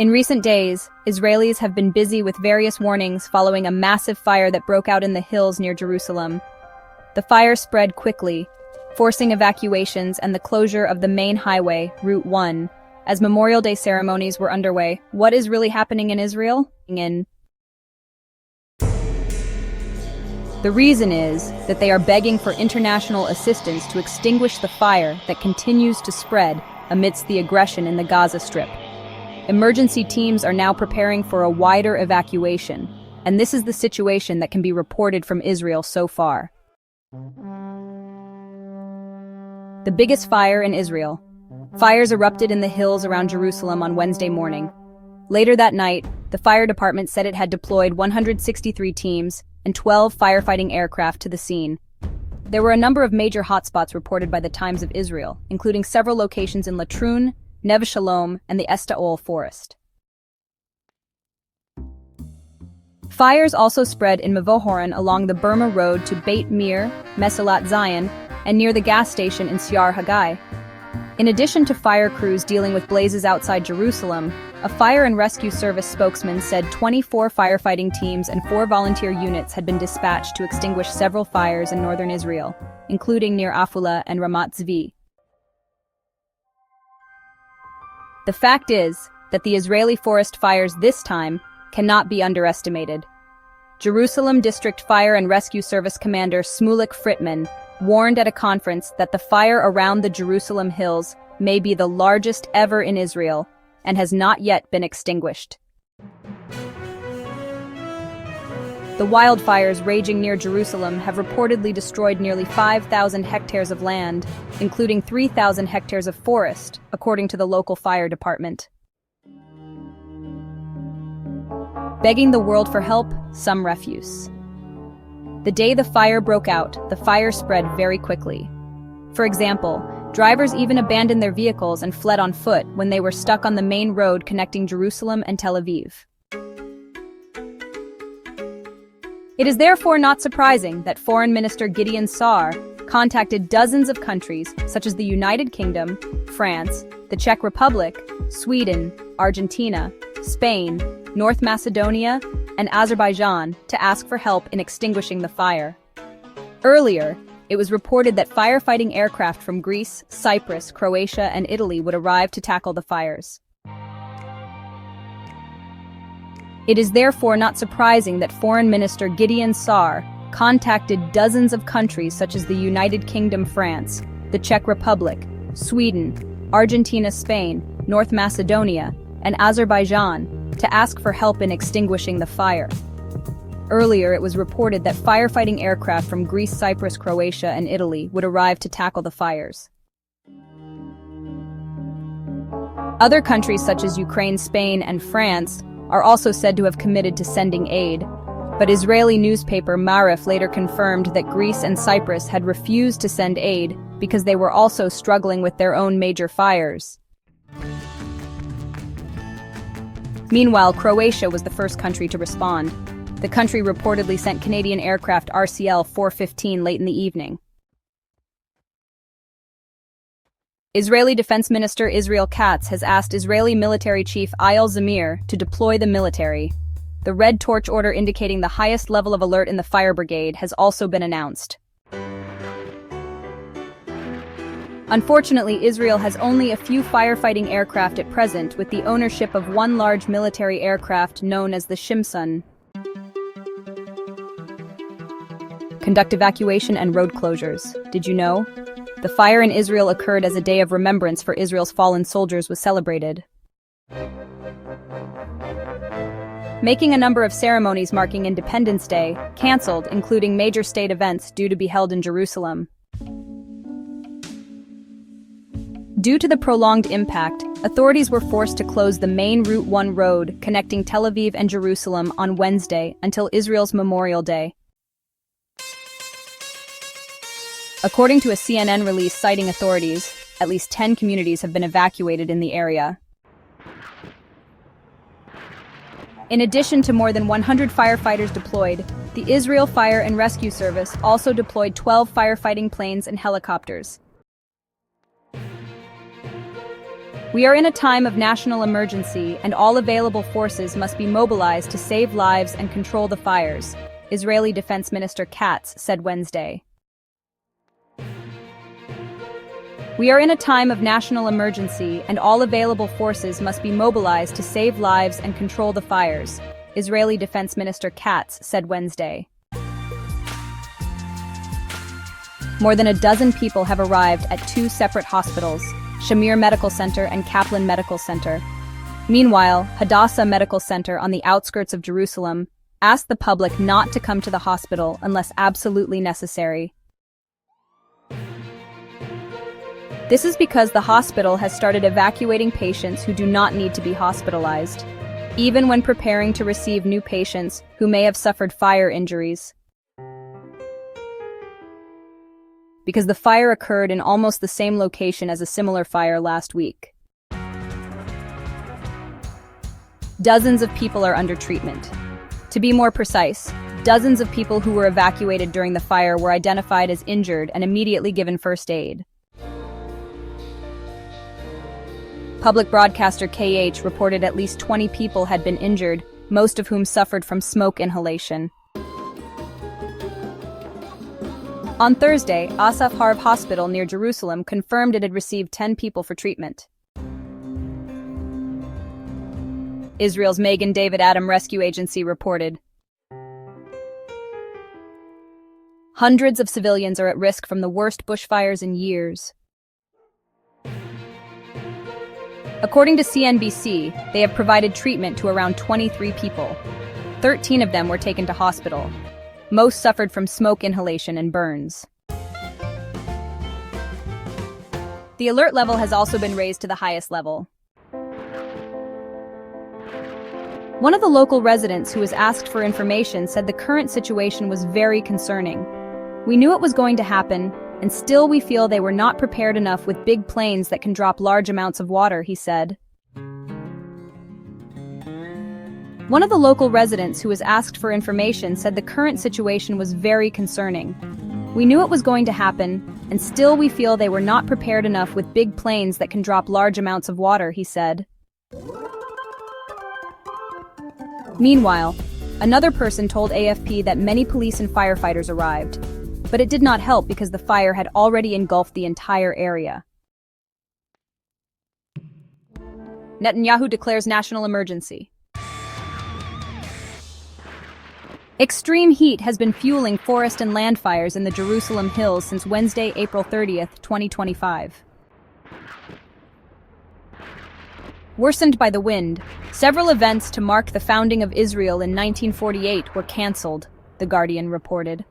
In recent days, Israelis have been busy with various warnings following a massive fire that broke out in the hills near Jerusalem. The fire spread quickly, forcing evacuations and the closure of the main highway, Route 1, as Memorial Day ceremonies were underway. What is really happening in Israel? The reason is that they are begging for international assistance to extinguish the fire that continues to spread amidst the aggression in the Gaza Strip. Emergency teams are now preparing for a wider evacuation, and this is the situation that can be reported from Israel so far. The biggest fire in Israel. Fires erupted in the hills around Jerusalem on Wednesday morning. Later that night, the fire department said it had deployed 163 teams and 12 firefighting aircraft to the scene. There were a number of major hotspots reported by the Times of Israel, including several locations in Latrun, Neve Shalom, and the Estaol forest. Fires also spread in Mevohoron along the Burma Road to Beit Mir, Mesalat Zion, and near the gas station in Siar Hagai. In addition to fire crews dealing with blazes outside Jerusalem, a fire and rescue service spokesman said 24 firefighting teams and 4 volunteer units had been dispatched to extinguish several fires in northern Israel, including near Afula and Ramat Zvi. The fact is that the Israeli forest fires this time cannot be underestimated. Jerusalem District Fire and Rescue Service Commander Shmulik Fritman warned at a conference that the fire around the Jerusalem hills may be the largest ever in Israel and has not yet been extinguished. The wildfires raging near Jerusalem have reportedly destroyed nearly 5,000 hectares of land, including 3,000 hectares of forest, according to the local fire department. Begging the world for help, some refuse. The day the fire broke out, the fire spread very quickly. For example, drivers even abandoned their vehicles and fled on foot when they were stuck on the main road connecting Jerusalem and Tel Aviv. It is therefore not surprising that Foreign Minister Gideon Saar contacted dozens of countries such as the United Kingdom, France, the Czech Republic, Sweden, Argentina, Spain, North Macedonia, and Azerbaijan to ask for help in extinguishing the fire. Earlier, it was reported that firefighting aircraft from Greece, Cyprus, Croatia, and Italy would arrive to tackle the fires. It is therefore not surprising that Foreign Minister Gideon Saar contacted dozens of countries such as the United Kingdom, France, the Czech Republic, Sweden, Argentina, Spain, North Macedonia, and Azerbaijan to ask for help in extinguishing the fire. Earlier, it was reported that firefighting aircraft from Greece, Cyprus, Croatia, and Italy would arrive to tackle the fires. Other countries such as Ukraine, Spain, and France are also said to have committed to sending aid, but Israeli newspaper Maarif later confirmed that Greece and Cyprus had refused to send aid because they were also struggling with their own major fires. Meanwhile, Croatia was the first country to respond. The country reportedly sent Canadian aircraft RCL-415 late in the evening. Israeli Defense Minister Israel Katz has asked Israeli military chief Eyal Zamir to deploy the military. The red torch order indicating the highest level of alert in the fire brigade has also been announced. Unfortunately, Israel has only a few firefighting aircraft at present, with the ownership of one large military aircraft known as the Shimson. Conduct evacuation and road closures. Did you know? The fire in Israel occurred as a day of remembrance for Israel's fallen soldiers was celebrated. Making a number of ceremonies marking Independence Day canceled, including major state events due to be held in Jerusalem. Due to the prolonged impact, authorities were forced to close the main Route 1 road connecting Tel Aviv and Jerusalem on Wednesday until Israel's Memorial Day. According to a CNN release citing authorities, at least 10 communities have been evacuated in the area. In addition to more than 100 firefighters deployed, the Israel Fire and Rescue Service also deployed 12 firefighting planes and helicopters. We are in a time of national emergency, and all available forces must be mobilized to save lives and control the fires, Israeli Defense Minister Katz said Wednesday. We are in a time of national emergency, and all available forces must be mobilized to save lives and control the fires, Israeli Defense Minister Katz said Wednesday. More than a dozen people have arrived at two separate hospitals, Shamir Medical Center and Kaplan Medical Center. Meanwhile, Hadassah Medical Center on the outskirts of Jerusalem asked the public not to come to the hospital unless absolutely necessary. This is because the hospital has started evacuating patients who do not need to be hospitalized, even when preparing to receive new patients who may have suffered fire injuries. Because the fire occurred in almost the same location as a similar fire last week. Dozens of people are under treatment. To be more precise, dozens of people who were evacuated during the fire were identified as injured and immediately given first aid. Public broadcaster KH reported at least 20 people had been injured, most of whom suffered from smoke inhalation. On Thursday, Asaf Harv Hospital near Jerusalem confirmed it had received 10 people for treatment. Israel's Magen David Adom Rescue Agency reported. Hundreds of civilians are at risk from the worst bushfires in years. According to CNBC, they have provided treatment to around 23 people. 13 of them were taken to hospital. Most suffered from smoke inhalation and burns. The alert level has also been raised to the highest level. One of the local residents who was asked for information said the current situation was very concerning. We knew it was going to happen, and still we feel they were not prepared enough with big planes that can drop large amounts of water, he said. One of the local residents who was asked for information said the current situation was very concerning. We knew it was going to happen, and still we feel they were not prepared enough with big planes that can drop large amounts of water, he said. Meanwhile, another person told AFP that many police and firefighters arrived, but it did not help because the fire had already engulfed the entire area. Netanyahu declares national emergency. Extreme heat has been fueling forest and land fires in the Jerusalem hills since Wednesday, April 30th, 2025. Worsened by the wind, several events to mark the founding of Israel in 1948 were cancelled, The Guardian reported.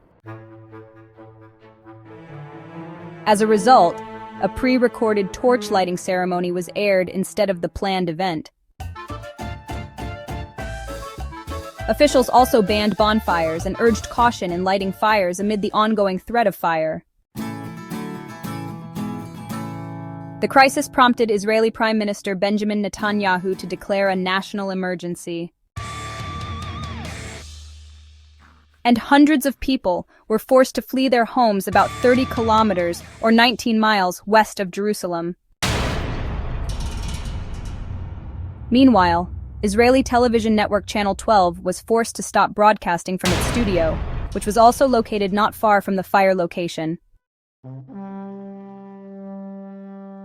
As a result, a pre-recorded torch lighting ceremony was aired instead of the planned event. Officials also banned bonfires and urged caution in lighting fires amid the ongoing threat of fire. The crisis prompted Israeli Prime Minister Benjamin Netanyahu to declare a national emergency. And hundreds of people were forced to flee their homes about 30 kilometers or 19 miles west of Jerusalem. Meanwhile, Israeli television network Channel 12 was forced to stop broadcasting from its studio, which was also located not far from the fire location.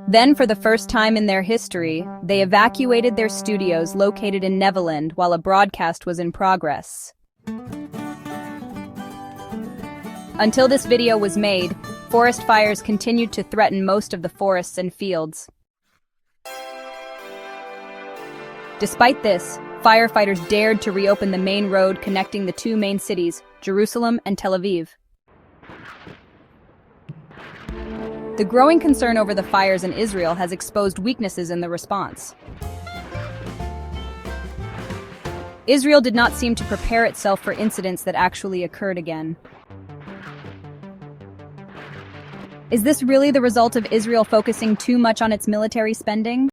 Then, for the first time in their history, they evacuated their studios located in Neverland while a broadcast was in progress. Until this video was made, forest fires continued to threaten most of the forests and fields. Despite this, firefighters dared to reopen the main road connecting the two main cities, Jerusalem and Tel Aviv. The growing concern over the fires in Israel has exposed weaknesses in the response. Israel did not seem to prepare itself for incidents that actually occurred again. Is this really the result of Israel focusing too much on its military spending?